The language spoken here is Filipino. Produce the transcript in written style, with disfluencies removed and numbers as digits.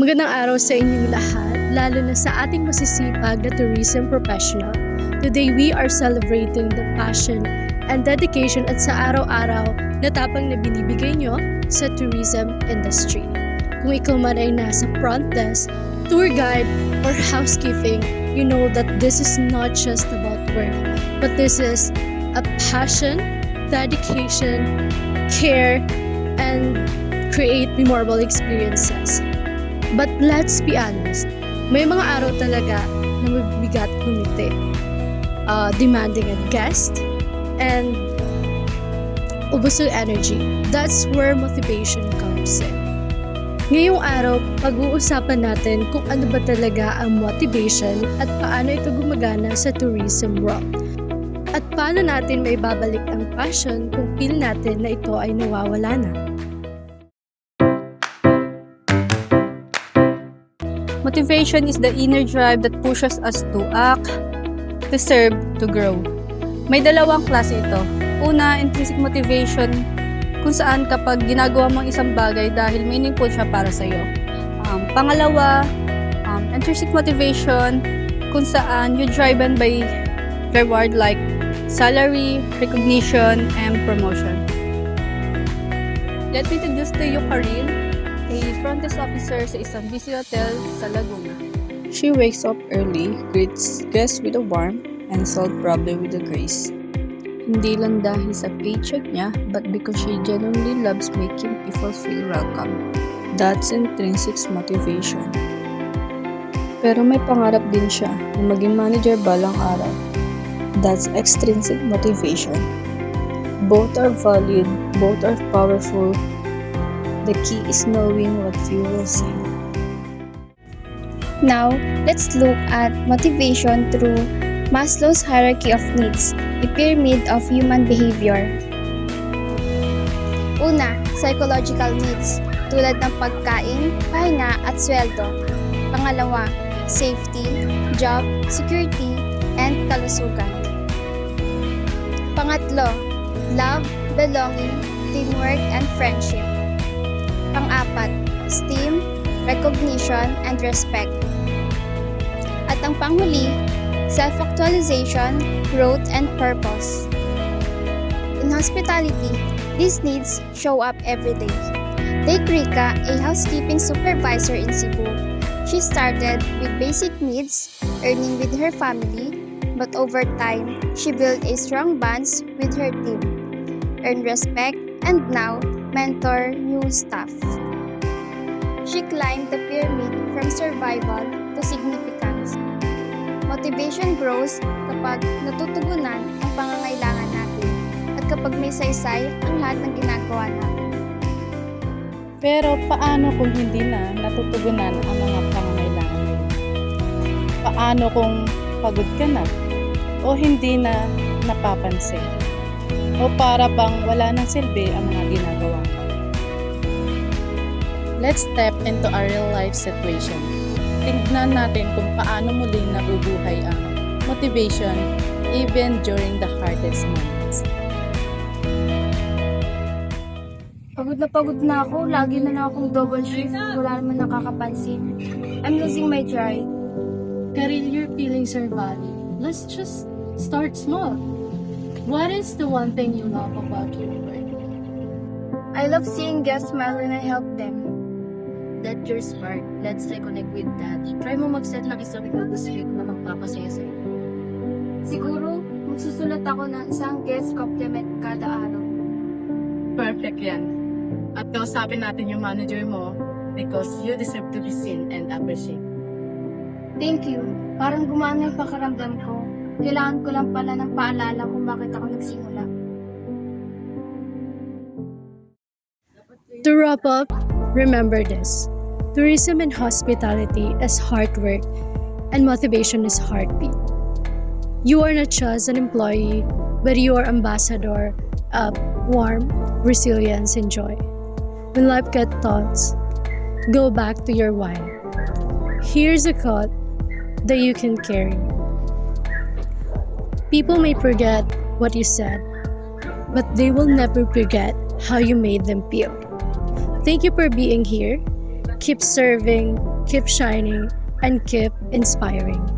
Magandang araw sa inyong lahat, lalo na sa ating masisipag na tourism professional. Today, we are celebrating the passion and dedication at sa araw-araw na tapang na binibigay nyo sa tourism industry. Kung ikaw man ay nasa front desk, tour guide, or housekeeping, you know that this is not just about work, but this is a passion, dedication, care, and create memorable experiences. But let's be honest, may mga araw talaga na mabigat kumiti, demanding at guest, and ubos ng energy. That's where motivation comes in. Ngayong araw, pag-uusapan natin kung ano ba talaga ang motivation at paano ito gumagana sa tourism world. At paano natin may babalik ang passion kung feel natin na ito ay nawawala na. Motivation is the inner drive that pushes us to act, to serve, to grow. May dalawang klase ito. Una, intrinsic motivation, kung saan kapag ginagawa mo ang isang bagay dahil meaningful siya para sa'yo. Pangalawa, intrinsic motivation, kung saan you're driven by reward like salary, recognition, and promotion. Let me introduce to you Karil, a front desk officer sa isang busy hotel sa Laguna. She wakes up early, greets guests with a warmth, and solves problems with a grace. Hindi lang dahil sa paycheck niya, but because she genuinely loves making people feel welcome. That's intrinsic motivation. Pero may pangarap din siya na maging manager balang araw. That's extrinsic motivation. Both are valid, both are powerful. The key is knowing what fuels you. Now, let's look at motivation through Maslow's hierarchy of needs, a pyramid of human behavior. Una, psychological needs, tulad ng pagkain, pahinga at sweldo. Pangalawa, safety, job, security, and kalusugan. Pangatlo, love, belonging, teamwork, and friendship. Pang-apat, esteem, recognition, and respect. At ang panghuli, self-actualization, growth, and purpose. In hospitality, these needs show up every day. Take Rika, a housekeeping supervisor in Cebu. She started with basic needs, earning with her family, but over time, she built a strong bonds with her team, earned respect, and now mentor new staff. She climbed the pyramid from survival to significance. Motivation grows kapag natutugunan ang pangangailangan natin at kapag may saysay ang lahat ng ginagawa natin. Pero paano kung hindi na natutugunan ang mga pangangailangan mo? Paano kung pagod ka na o hindi na napapansin? O para bang wala nang silbi ang mga ginagawa mo? Let's step into a real-life situation. Tingnan natin kung paano muling nabubuhay ang motivation even during the hardest moments. Pagod na ako. Lagi na lang akong double shift. Wala naman nakakapansin. I'm losing my drive. Karil, your feelings are valid. Let's just start small. What is the one thing you love about your work? I love seeing guests smile when I help them. That's your spark. Let's reconnect with that. Try mo mag-set ng isang goal this week na magpapasaya sa'yo. Siguro, magsusulat ako ng isang guest compliment kada araw. Perfect yan. At kausapin natin yung manager mo because you deserve to be seen and appreciated. Thank you. Parang gumana yung pakaramdam ko. Kailangan ko lang pala ng paalala kung bakit ako nagsimula. To wrap up, remember this. Tourism and hospitality is hard work and motivation is heartbeat. You are not just an employee, but you are ambassador of warmth, resilience, and joy. When life gets tough, go back to your why. Here's a quote that you can carry. People may forget what you said, but they will never forget how you made them feel. Thank you for being here. Keep serving, keep shining, and keep inspiring.